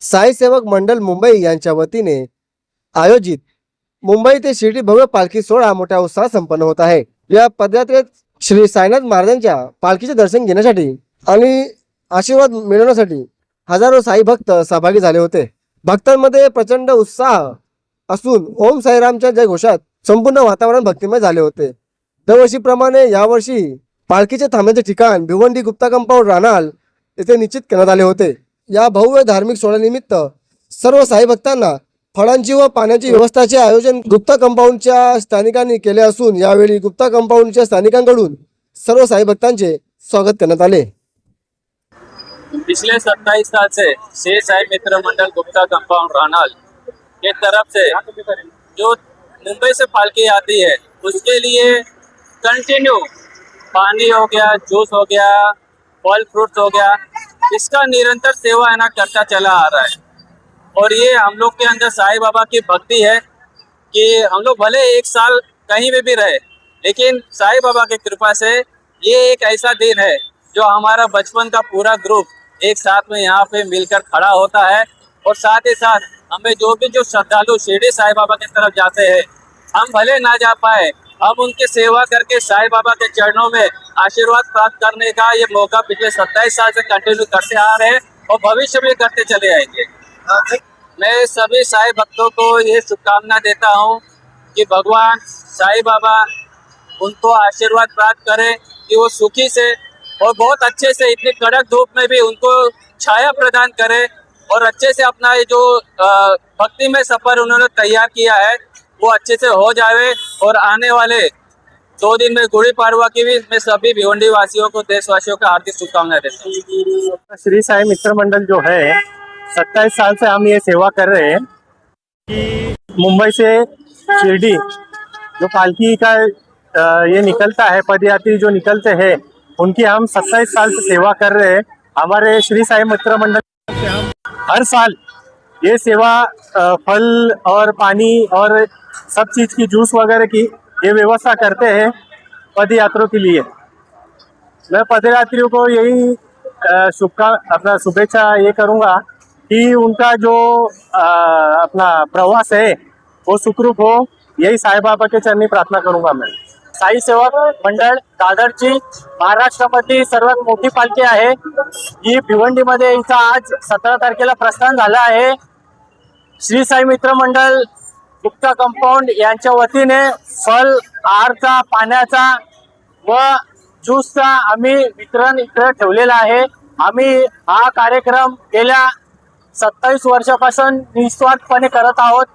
साई सेवक मंडळ मुंबई यांच्या वतीने आयोजित मुंबई ते शिर्डी भव्य पालखी सोहळा मोठ्या उत्साहात संपन्न होत आहे। या पदयात्रेत श्री साईनाथ महाराजांच्या पालखीचे दर्शन घेण्यासाठी आणि आशीर्वाद मिळवण्यासाठी हजारो साई भक्त सहभागी झाले होते। भक्तांमध्ये प्रचंड उत्साह असून ओम साईरामच्या जयघोषात संपूर्ण वातावरण भक्तिमय झाले होते। दरवर्षीप्रमाणे यावर्षी पालखीचे थांबण्याचे ठिकाण भिवंडी गुप्ता कंपाऊंड रानाल येथे निश्चित करण्यात आले होते। या भव्य धार्मिक सोहळ्यानिमित्त सर्व साई भक्तांना फळांची व पाण्याची व्यवस्थाचे आयोजन गुप्ता कंपाऊंडच्या स्थानिकांनी केले असून यावेळी गुप्ता कंपाऊंडच्या स्थानिकांकडून सर्व साई भक्तांचे स्वागत करण्यात आले। पिछले 27 साल से श्री साई मित्र मंडल गुप्ता कंपाउंड रानाल के तरफ से जो मुंबई से पालकी आती है उसके लिए कंटिन्यू पानी हो गया, जूस हो गया, फल फ्रूट्स हो गया, इसका निरंतर सेवा है ना करता चला आ रहा है। और ये हम लोग के अंदर साईं बाबा की भक्ति है कि हम लोग भले एक साल कहीं भी रहे, लेकिन साईं बाबा की कृपा से ये एक ऐसा दिन है जो हमारा बचपन का पूरा ग्रुप एक साथ में यहाँ पे मिलकर खड़ा होता है। और साथ ही साथ हमें जो श्रद्धालु शिरडी साईं बाबा की तरफ जाते हैं, हम भले ना जा पाए, हम उनकी सेवा करके साईं बाबा के चरणों में आशीर्वाद प्राप्त करने का ये मौका पिछले 27 साल से कंटिन्यू करते आ रहे हैं और भविष्य में करते चले आएंगे। मैं सभी साईं भक्तों को ये शुभकामना देता हूँ कि भगवान साईं बाबा उनको आशीर्वाद प्राप्त करें कि वो सुखी से और बहुत अच्छे से इतनी कड़क धूप में भी उनको छाया प्रदान करे और अच्छे से अपना ये जो भक्ति में सफर उन्होंने तैयार किया है वो अच्छे से हो जाए। और आने वाले 2 दिन में गुड़ी पाड़वा की भी मैं सभी भिवंडी वासियों को, देशवासियों को हार्दिक शुभकामनाएं देता हूँ। श्री साई मित्र मंडल जो है 27 साल से हम ये सेवा कर रहे हैं कि मुंबई से शिरडी जो पालकी का ये निकलता है, पदयात्री जो निकलते हैं उनकी हम 27 साल से सेवा कर रहे हैं। हमारे श्री साई मित्र मंडल से हम हर साल ये सेवा फल और पानी और सब चीज़ की जूस वगैरह की ये व्यवस्था करते हैं पदयात्रियों के लिए। मैं पदयात्रियों को यही अपना शुभेच्छा ये करूँगा कि उनका जो अपना प्रवास है वो सुखरूप हो, यही साई बाबा के चरणी प्रार्थना करूँगा मैं। साई सेवक मंडळ दादरची महाराष्ट्रामधली सर्वात मोठी पालखी आहे। ही भिवंडीमध्ये इथं आज 17 तारखेला प्रस्थान झालं आहे। श्री साई मित्र मंडळ गुप्ता कंपाऊंड यांच्या वतीने फल, आहारचा, पाण्याचा व ज्यूसचा आम्ही वितरण इकडे ठेवलेला आहे। आम्ही हा कार्यक्रम गेल्या 27 वर्षापासून निस्वार्थपणे करत आहोत।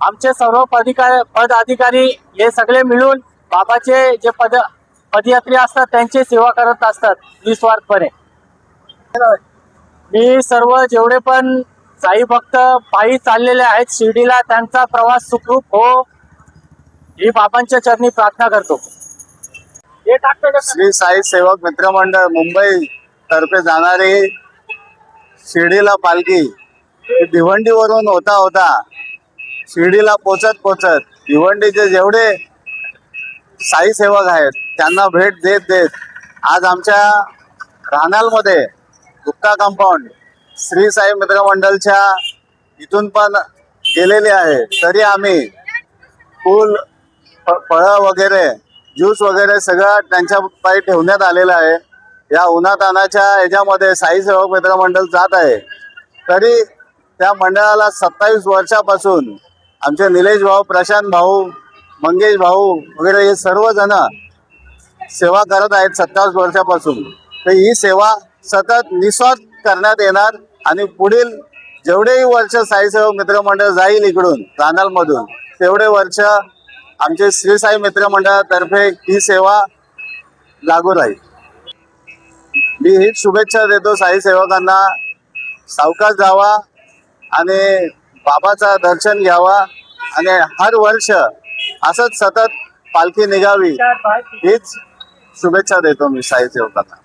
आमचे सर्व पदाधिकारी हे सगळे मिळून बाबाचे जे पदयात्री असतात त्यांची सेवा करत असतात निस्वार्थपणे। मी सर्व जेवढे पण साई भक्त पायी चाललेले आहेत शिर्डीला, त्यांचा प्रवास सुखरूप हो ही बाबांच्या चरणी प्रार्थना करतो। श्री साई सेवक मित्र मंडळ मुंबई तर्फे जाणारी शिर्डीला पालखी भिवंडीवरून होता शिर्डीला पोचत भिवंडीचे जेवढे साई सेवक आहेत त्यांना भेट देत आज आमच्या रानालमध्ये गुप्ता कंपाऊंड श्री साई मित्र मंडळच्या इथून पण गेलेले आहे। तरी आम्ही फूल, फळं वगैरे, ज्यूस वगैरे सगळं त्यांच्या पायी ठेवण्यात आलेलं आहे। या उन्हातानाच्या याच्यामध्ये साई सेवक मित्र मंडळ जात आहे। तरी त्या मंडळाला 27 वर्षापासून आमचे निलेश भाऊ, प्रशांत भाऊ, मंगेश भाऊ वगैरे हे सर्वजण सेवा करत आहेत 27 वर्षापासून। तर ही सेवा सतत निस्वार्थ करण्यात येणार आणि पुढील जेवढेही वर्ष साई सेवक मित्र मंडळ जाईल इकडून रानालमधून तेवढे वर्ष आमचे श्री साई मित्र मंडळातर्फे ही सेवा लागू राहील। मी हीच शुभेच्छा देतो साई सेवकांना, सावकाश जावा आणि बाबाचा दर्शन घ्यावा आणि हर वर्ष असंच सतत पालखी निघावी हीच शुभेच्छा देतो मी साई सेवकांना।